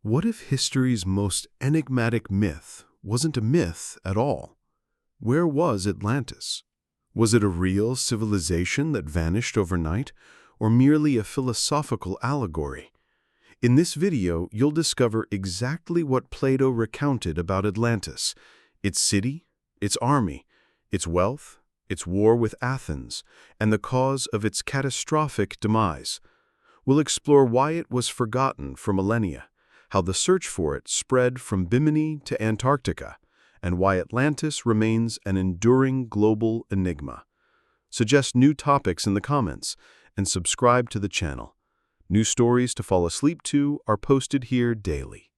What if history's most enigmatic myth wasn't a myth at all? Where was Atlantis? Was it a real civilization that vanished overnight, or merely a philosophical allegory? In this video, you'll discover exactly what Plato recounted about Atlantis: its city, its army, its wealth, its war with Athens, and the cause of its catastrophic demise. We'll explore why it was forgotten for millennia, how the search for it spread from Bimini to Antarctica, and why Atlantis remains an enduring global enigma. Suggest new topics in the comments and subscribe to the channel. New stories to fall asleep to are posted here daily.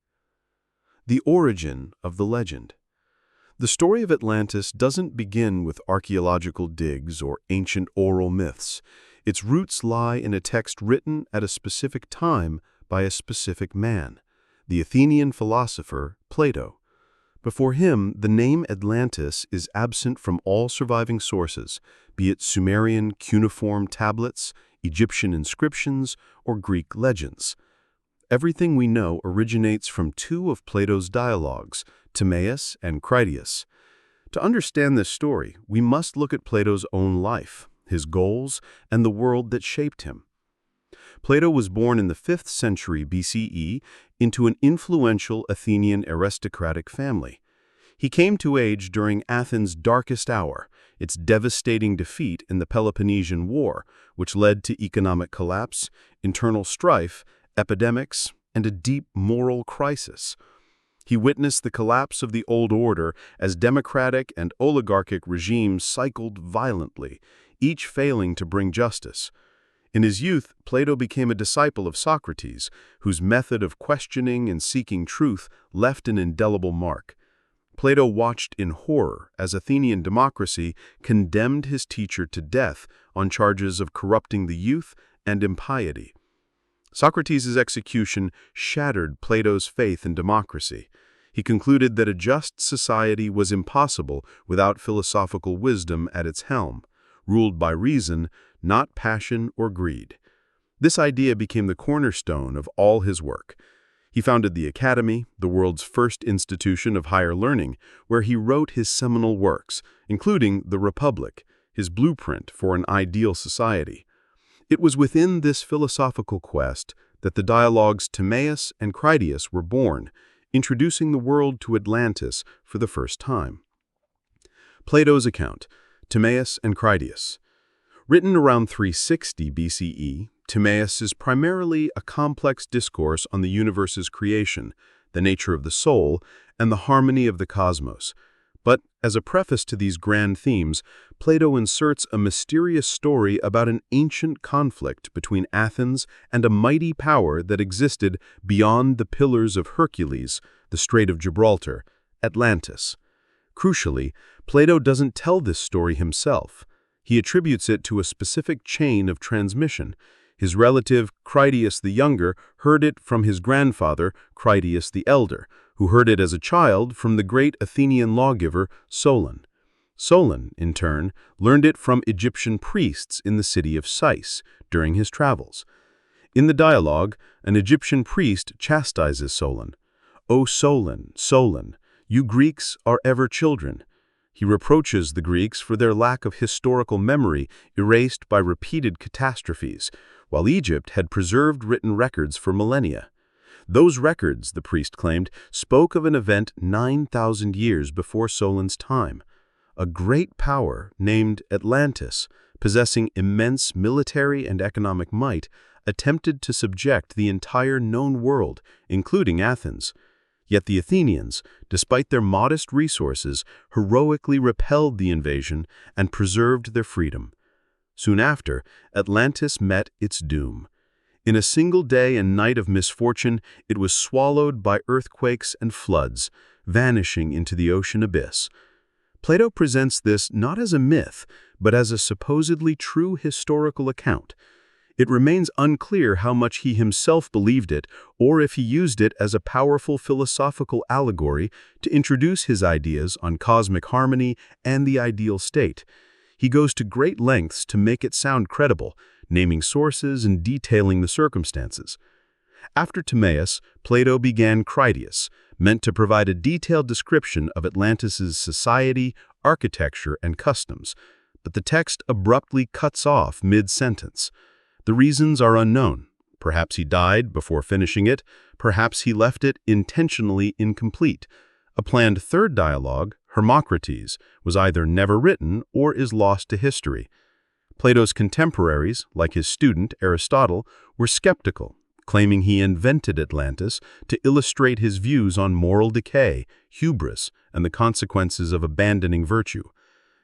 The origin of the legend. The story of Atlantis doesn't begin with archaeological digs or ancient oral myths. Its roots lie in a text written at a specific time by a specific man, the Athenian philosopher Plato. Before him, the name Atlantis is absent from all surviving sources, be it Sumerian cuneiform tablets, Egyptian inscriptions, or Greek legends. Everything we know originates from two of Plato's dialogues, Timaeus and Critias. To understand this story, we must look at Plato's own life, his goals, and the world that shaped him. Plato was born in the 5th century BCE into an influential Athenian aristocratic family. He came to age during Athens' darkest hour, its devastating defeat in the Peloponnesian War, which led to economic collapse, internal strife, epidemics, and a deep moral crisis. He witnessed the collapse of the old order as democratic and oligarchic regimes cycled violently, each failing to bring justice. In his youth, Plato became a disciple of Socrates, whose method of questioning and seeking truth left an indelible mark. Plato watched in horror as Athenian democracy condemned his teacher to death on charges of corrupting the youth and impiety. Socrates' execution shattered Plato's faith in democracy. He concluded that a just society was impossible without philosophical wisdom at its helm, ruled by reason, not passion or greed. This idea became the cornerstone of all his work. He founded the Academy, the world's first institution of higher learning, where he wrote his seminal works, including The Republic, his blueprint for an ideal society. It was within this philosophical quest that the dialogues Timaeus and Critias were born, introducing the world to Atlantis for the first time. Plato's account, Timaeus and Critias. Written around 360 BCE, Timaeus is primarily a complex discourse on the universe's creation, the nature of the soul, and the harmony of the cosmos. But as a preface to these grand themes, Plato inserts a mysterious story about an ancient conflict between Athens and a mighty power that existed beyond the Pillars of Hercules, the Strait of Gibraltar, Atlantis. Crucially, Plato doesn't tell this story himself. He attributes it to a specific chain of transmission. His relative, Critias the Younger, heard it from his grandfather, Critias the Elder, who heard it as a child from the great Athenian lawgiver, Solon. Solon, in turn, learned it from Egyptian priests in the city of Sais during his travels. In the dialogue, an Egyptian priest chastises Solon. "O Solon, Solon, you Greeks are ever children." He reproaches the Greeks for their lack of historical memory erased by repeated catastrophes, while Egypt had preserved written records for millennia. Those records, the priest claimed, spoke of an event 9,000 years before Solon's time. A great power named Atlantis, possessing immense military and economic might, attempted to subject the entire known world, including Athens. Yet the Athenians, despite their modest resources, heroically repelled the invasion and preserved their freedom. Soon after, Atlantis met its doom. In a single day and night of misfortune, it was swallowed by earthquakes and floods, vanishing into the ocean abyss. Plato presents this not as a myth, but as a supposedly true historical account. It remains unclear how much he himself believed it, or if he used it as a powerful philosophical allegory to introduce his ideas on cosmic harmony and the ideal state. He goes to great lengths to make it sound credible, naming sources and detailing the circumstances. After Timaeus, Plato began Critias, meant to provide a detailed description of Atlantis's society, architecture, and customs, but the text abruptly cuts off mid-sentence. The reasons are unknown. Perhaps he died before finishing it, perhaps he left it intentionally incomplete. A planned third dialogue, Hermocrates, was either never written or is lost to history. Plato's contemporaries, like his student Aristotle, were skeptical, claiming he invented Atlantis to illustrate his views on moral decay, hubris, and the consequences of abandoning virtue.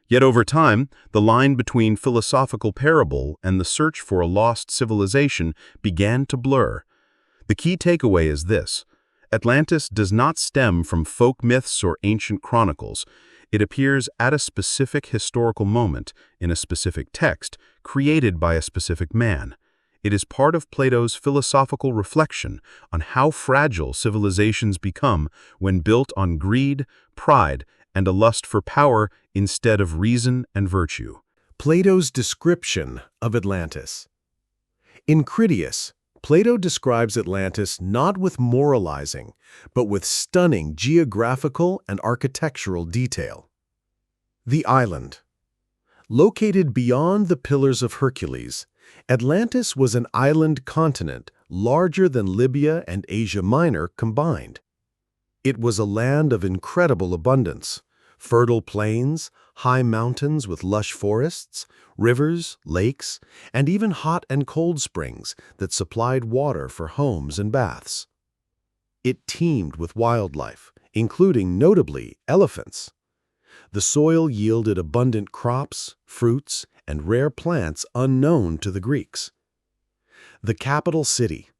Yet over time, the line between philosophical parable and the search for a lost civilization began to blur. The key takeaway is this: Atlantis does not stem from folk myths or ancient chronicles. It appears at a specific historical moment, in a specific text, created by a specific man. It is part of Plato's philosophical reflection on how fragile civilizations become when built on greed, pride, and a lust for power instead of reason and virtue. Plato's description of Atlantis. In Critias, Plato describes Atlantis not with moralizing, but with stunning geographical and architectural detail. The island. Located beyond the Pillars of Hercules, Atlantis was an island continent larger than Libya and Asia Minor combined. It was a land of incredible abundance: fertile plains, high mountains with lush forests, rivers, lakes, and even hot and cold springs that supplied water for homes and baths. It teemed with wildlife, including, notably, elephants. The soil yielded abundant crops, fruits, and rare plants unknown to the Greeks. The capital city.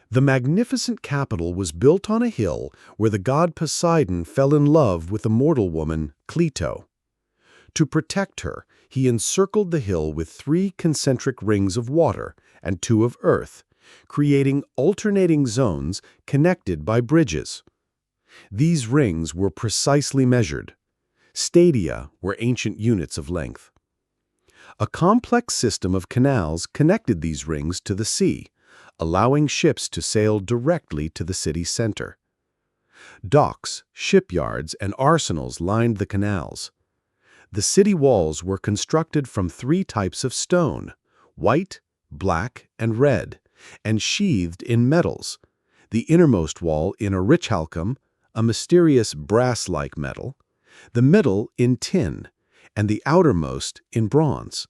The magnificent capital was built on a hill where the god Poseidon fell in love with the mortal woman, Clito. To protect her, he encircled the hill with 3 concentric rings of water and 2 of earth, creating alternating zones connected by bridges. These rings were precisely measured. Stadia were ancient units of length. A complex system of canals connected these rings to the sea, allowing ships to sail directly to the city's center. Docks, shipyards, and arsenals lined the canals. The city walls were constructed from 3 types of stone: white, black, and red, and sheathed in metals, the innermost wall in orichalcum, a mysterious brass-like metal, the middle in tin, and the outermost in bronze,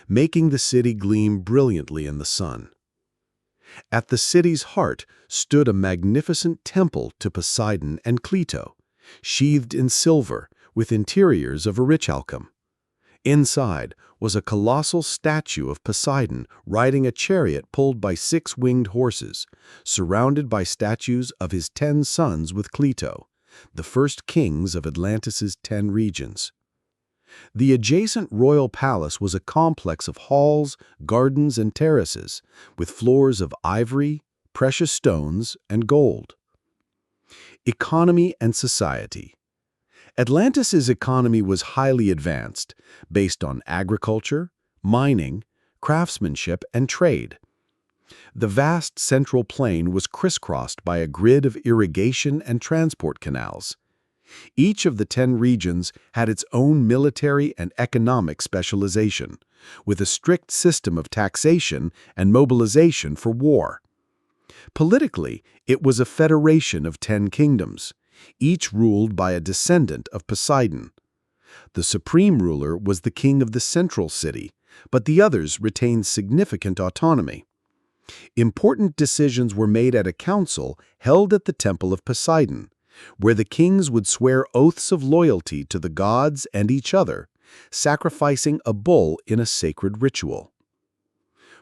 making the city gleam brilliantly in the sun. At the city's heart stood a magnificent temple to Poseidon and Clito, sheathed in silver with interiors of orichalcum. Inside was a colossal statue of Poseidon riding a chariot pulled by 6 winged horses, surrounded by statues of his 10 sons with Clito, the first kings of Atlantis's 10 regions. The adjacent royal palace was a complex of halls, gardens, and terraces, with floors of ivory, precious stones, and gold. Economy and society. Atlantis's economy was highly advanced, based on agriculture, mining, craftsmanship, and trade. The vast central plain was crisscrossed by a grid of irrigation and transport canals. Each of the 10 regions had its own military and economic specialization, with a strict system of taxation and mobilization for war. Politically, it was a federation of 10 kingdoms, each ruled by a descendant of Poseidon. The supreme ruler was the king of the central city, but the others retained significant autonomy. Important decisions were made at a council held at the Temple of Poseidon, where the kings would swear oaths of loyalty to the gods and each other, sacrificing a bull in a sacred ritual.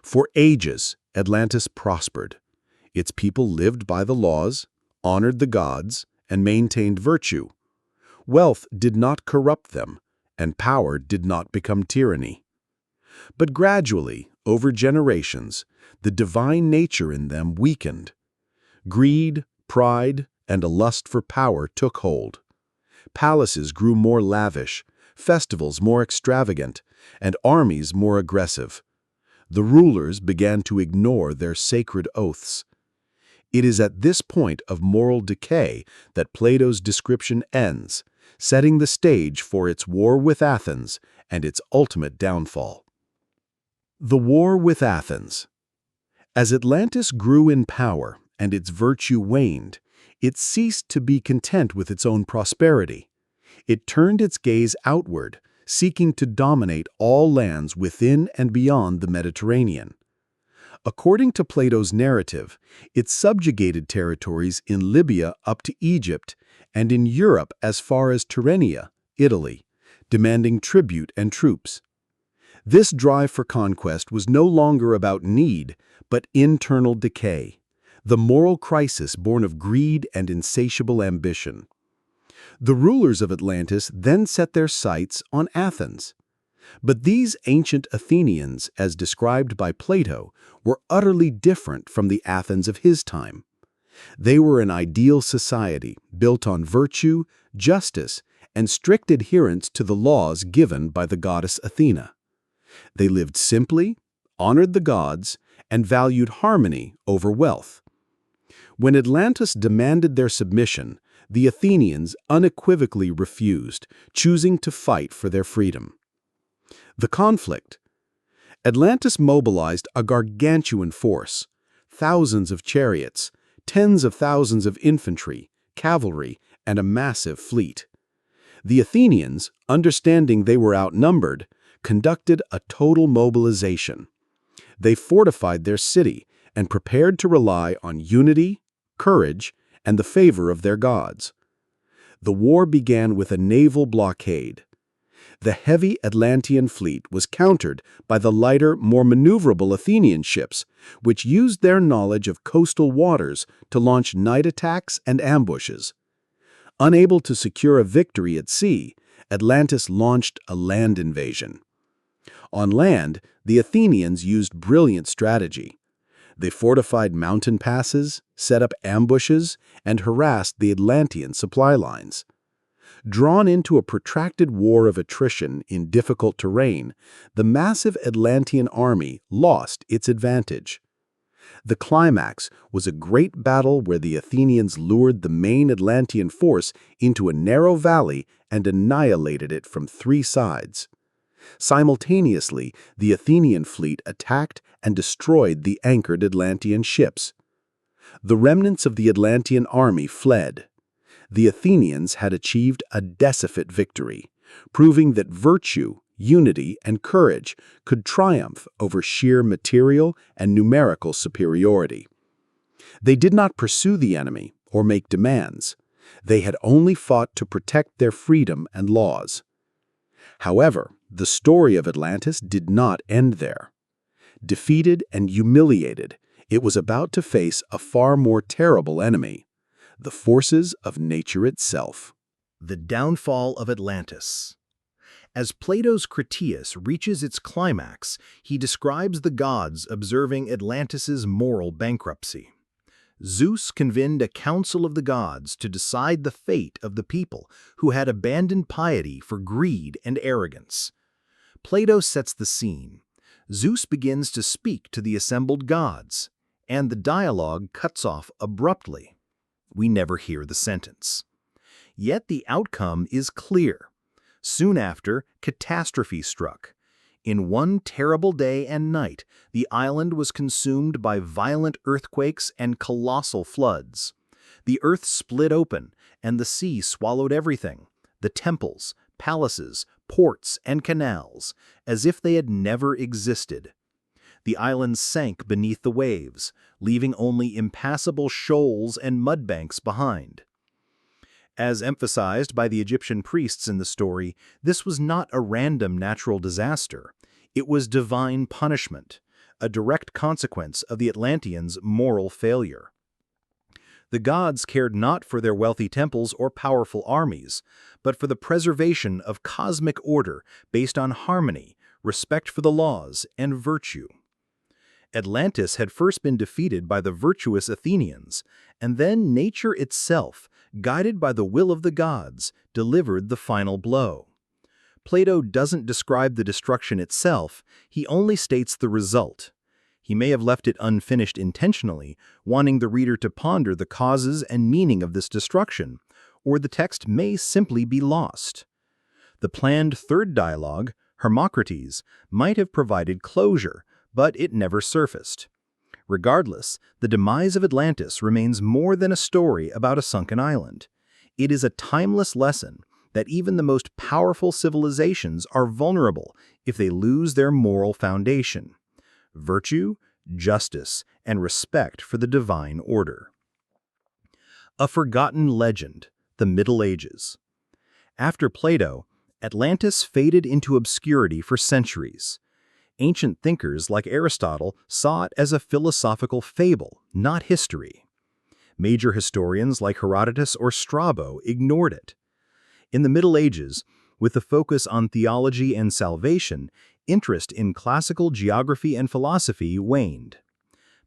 For ages, Atlantis prospered. Its people lived by the laws, honored the gods, and maintained virtue. Wealth did not corrupt them, and power did not become tyranny. But gradually, over generations, the divine nature in them weakened. Greed, pride, and a lust for power took hold. Palaces grew more lavish, festivals more extravagant, and armies more aggressive. The rulers began to ignore their sacred oaths. It is at this point of moral decay that Plato's description ends, setting the stage for its war with Athens and its ultimate downfall. The war with Athens. As Atlantis grew in power and its virtue waned, it ceased to be content with its own prosperity. It turned its gaze outward, seeking to dominate all lands within and beyond the Mediterranean. According to Plato's narrative, it subjugated territories in Libya up to Egypt and in Europe as far as Tyrrhenia, Italy, demanding tribute and troops. This drive for conquest was no longer about need, but internal decay, the moral crisis born of greed and insatiable ambition. The rulers of Atlantis then set their sights on Athens. But these ancient Athenians, as described by Plato, were utterly different from the Athens of his time. They were an ideal society built on virtue, justice, and strict adherence to the laws given by the goddess Athena. They lived simply, honored the gods, and valued harmony over wealth. When Atlantis demanded their submission, the Athenians unequivocally refused, choosing to fight for their freedom. The conflict. Atlantis mobilized a gargantuan force, thousands of chariots, tens of thousands of infantry, cavalry, and a massive fleet. The Athenians, understanding they were outnumbered, conducted a total mobilization. They fortified their city and prepared to rely on unity, courage, and the favor of their gods. The war began with a naval blockade. The heavy Atlantean fleet was countered by the lighter, more maneuverable Athenian ships, which used their knowledge of coastal waters to launch night attacks and ambushes. Unable to secure a victory at sea, Atlantis launched a land invasion. On land, the Athenians used brilliant strategy. They fortified mountain passes, set up ambushes, and harassed the Atlantean supply lines. Drawn into a protracted war of attrition in difficult terrain, the massive Atlantean army lost its advantage. The climax was a great battle where the Athenians lured the main Atlantean force into a narrow valley and annihilated it from three sides. Simultaneously, the Athenian fleet attacked and destroyed the anchored Atlantean ships. The remnants of the Atlantean army fled. The Athenians had achieved a decisive victory, proving that virtue, unity, and courage could triumph over sheer material and numerical superiority. They did not pursue the enemy or make demands. They had only fought to protect their freedom and laws. However, the story of Atlantis did not end there. Defeated and humiliated, it was about to face a far more terrible enemy: the forces of nature itself. The downfall of Atlantis. As Plato's Critias reaches its climax, he describes the gods observing Atlantis's moral bankruptcy. Zeus convened a council of the gods to decide the fate of the people who had abandoned piety for greed and arrogance. Plato sets the scene. Zeus begins to speak to the assembled gods, and the dialogue cuts off abruptly. We never hear the sentence. Yet the outcome is clear. Soon after, catastrophe struck. In one terrible day and night, the island was consumed by violent earthquakes and colossal floods. The earth split open, and the sea swallowed everything: the temples, palaces, ports, and canals, as if they had never existed. The island sank beneath the waves, leaving only impassable shoals and mudbanks behind. As emphasized by the Egyptian priests in the story, this was not a random natural disaster. It was divine punishment, a direct consequence of the Atlanteans' moral failure. The gods cared not for their wealthy temples or powerful armies, but for the preservation of cosmic order based on harmony, respect for the laws, and virtue. Atlantis had first been defeated by the virtuous Athenians, and then nature itself, guided by the will of the gods, delivered the final blow. Plato doesn't describe the destruction itself, he only states the result. He may have left it unfinished intentionally, wanting the reader to ponder the causes and meaning of this destruction, or the text may simply be lost. The planned third dialogue, Hermocrates, might have provided closure, but it never surfaced. Regardless, the demise of Atlantis remains more than a story about a sunken island. It is a timeless lesson that even the most powerful civilizations are vulnerable if they lose their moral foundation: virtue, justice, and respect for the divine order. A forgotten legend, the Middle Ages. After Plato, Atlantis faded into obscurity for centuries. Ancient thinkers like Aristotle saw it as a philosophical fable, not history. Major historians like Herodotus or Strabo ignored it. In the Middle Ages, with the focus on theology and salvation, interest in classical geography and philosophy waned.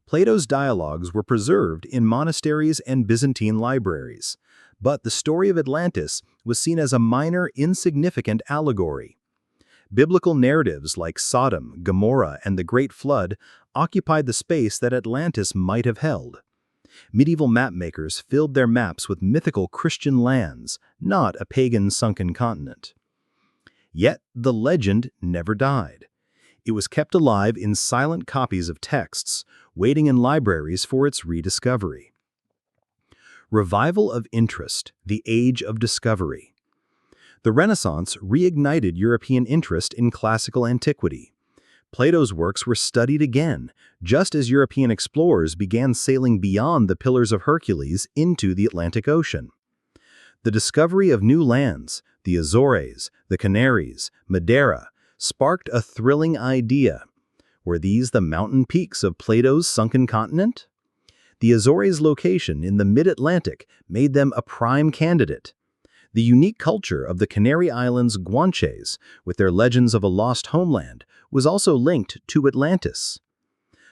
Plato's dialogues were preserved in monasteries and Byzantine libraries, but the story of Atlantis was seen as a minor, insignificant allegory. Biblical narratives like Sodom, Gomorrah, and the Great Flood occupied the space that Atlantis might have held. Medieval mapmakers filled their maps with mythical Christian lands, not a pagan sunken continent. Yet the legend never died. It was kept alive in silent copies of texts, waiting in libraries for its rediscovery. Revival of interest, the age of discovery. The Renaissance reignited European interest in classical antiquity. Plato's works were studied again, just as European explorers began sailing beyond the Pillars of Hercules into the Atlantic Ocean. The discovery of new lands, the Azores, the Canaries, Madeira, sparked a thrilling idea. Were these the mountain peaks of Plato's sunken continent? The Azores' location in the mid-Atlantic made them a prime candidate. The unique culture of the Canary Islands Guanches, with their legends of a lost homeland, was also linked to Atlantis.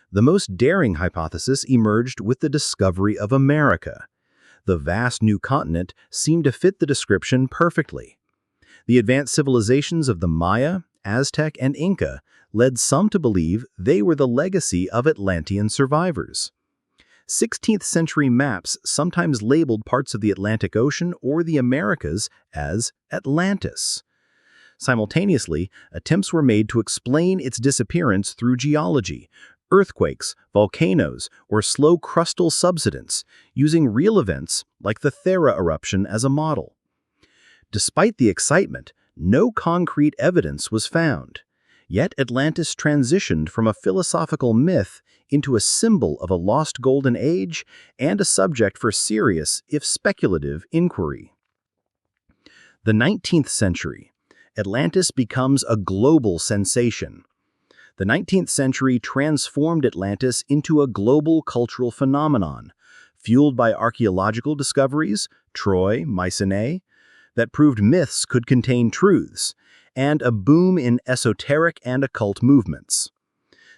The most daring hypothesis emerged with the discovery of America. The vast new continent seemed to fit the description perfectly. The advanced civilizations of the Maya, Aztec, and Inca led some to believe they were the legacy of Atlantean survivors. 16th century maps sometimes labeled parts of the Atlantic Ocean or the Americas as Atlantis. Simultaneously, attempts were made to explain its disappearance through geology, earthquakes, volcanoes, or slow crustal subsidence, using real events like the Thera eruption as a model. Despite the excitement, no concrete evidence was found. Yet Atlantis transitioned from a philosophical myth into a symbol of a lost golden age and a subject for serious, if speculative, inquiry. The 19th century. Atlantis becomes a global sensation. The 19th century transformed Atlantis into a global cultural phenomenon, fueled by archaeological discoveries, Troy, Mycenae, that proved myths could contain truths, and a boom in esoteric and occult movements.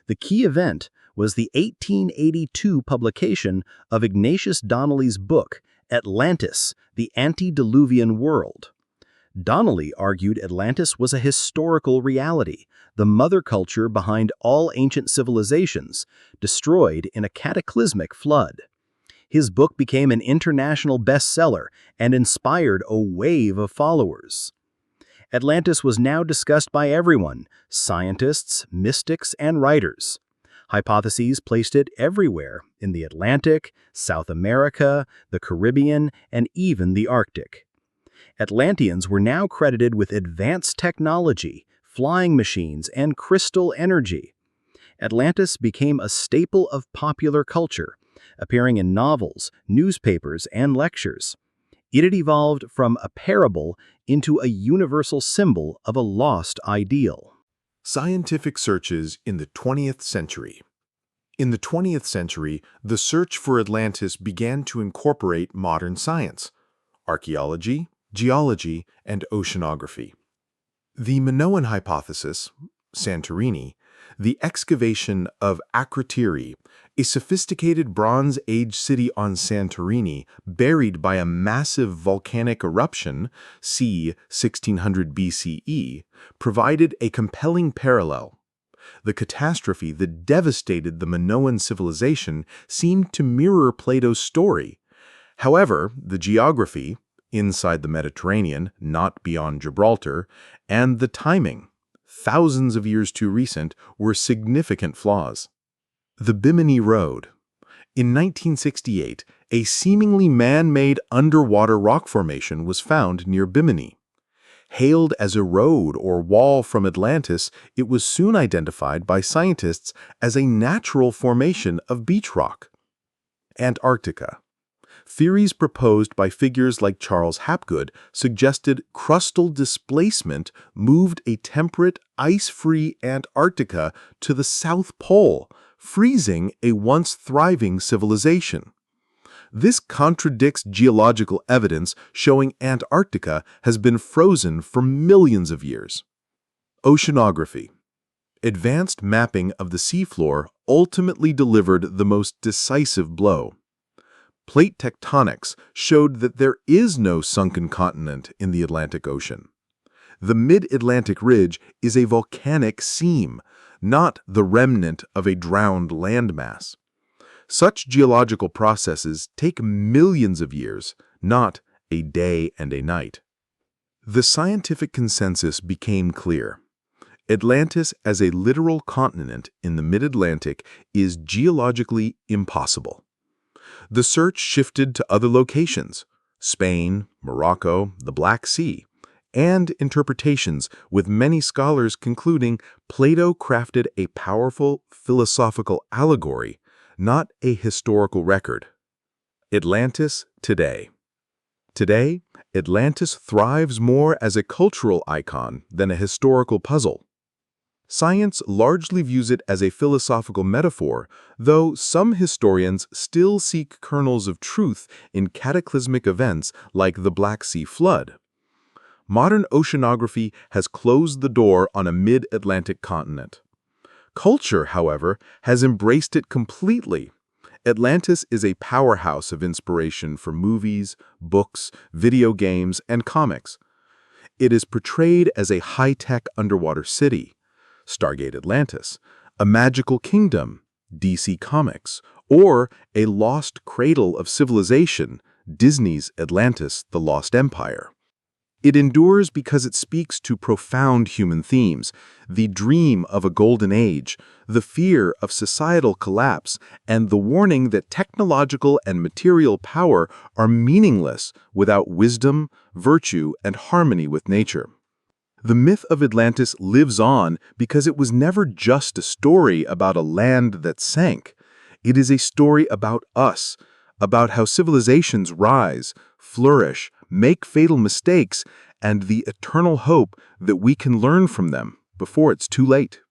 The key event was the 1882 publication of Ignatius Donnelly's book, Atlantis, the Antediluvian World. Donnelly argued Atlantis was a historical reality, the mother culture behind all ancient civilizations, destroyed in a cataclysmic flood. His book became an international bestseller and inspired a wave of followers. Atlantis was now discussed by everyone: scientists, mystics, and writers. Hypotheses placed it everywhere, in the Atlantic, South America, the Caribbean, and even the Arctic. Atlanteans were now credited with advanced technology, flying machines, and crystal energy. Atlantis became a staple of popular culture, appearing in novels, newspapers, and lectures. It had evolved from a parable into a universal symbol of a lost ideal. Scientific searches in the 20th century. In the 20th century, the search for Atlantis began to incorporate modern science, archaeology, geology, and oceanography. The Minoan hypothesis, Santorini, the excavation of Akrotiri, a sophisticated Bronze Age city on Santorini buried by a massive volcanic eruption, c. 1600 BCE, provided a compelling parallel. The catastrophe that devastated the Minoan civilization seemed to mirror Plato's story. However, the geography, inside the Mediterranean, not beyond Gibraltar, and the timing, thousands of years too recent, were significant flaws. The Bimini Road. In 1968, a seemingly man-made underwater rock formation was found near Bimini. Hailed as a road or wall from Atlantis, it was soon identified by scientists as a natural formation of beach rock. Antarctica. Theories proposed by figures like Charles Hapgood suggested crustal displacement moved a temperate, ice-free Antarctica to the South Pole, freezing a once thriving civilization. This contradicts geological evidence showing Antarctica has been frozen for millions of years. Oceanography. Advanced mapping of the seafloor ultimately delivered the most decisive blow. Plate tectonics showed that there is no sunken continent in the Atlantic Ocean. The mid-Atlantic ridge is a volcanic seam, not the remnant of a drowned landmass. Such geological processes take millions of years, not a day and a night. The scientific consensus became clear. Atlantis as a literal continent in the mid-Atlantic is geologically impossible. The search shifted to other locations, Spain, Morocco, the Black Sea, and interpretations, with many scholars concluding Plato crafted a powerful philosophical allegory, not a historical record. Atlantis today. Today, Atlantis thrives more as a cultural icon than a historical puzzle. Science largely views it as a philosophical metaphor, though some historians still seek kernels of truth in cataclysmic events like the Black Sea flood. Modern oceanography has closed the door on a mid-Atlantic continent. Culture, however, has embraced it completely. Atlantis is a powerhouse of inspiration for movies, books, video games, and comics. It is portrayed as a high-tech underwater city, Stargate Atlantis, a magical kingdom, DC Comics, or a lost cradle of civilization, Disney's Atlantis, the Lost Empire. It endures because it speaks to profound human themes, the dream of a golden age, the fear of societal collapse, and the warning that technological and material power are meaningless without wisdom, virtue, and harmony with nature. The myth of Atlantis lives on because it was never just a story about a land that sank. It is a story about us, about how civilizations rise, flourish, make fatal mistakes, and the eternal hope that we can learn from them before it's too late.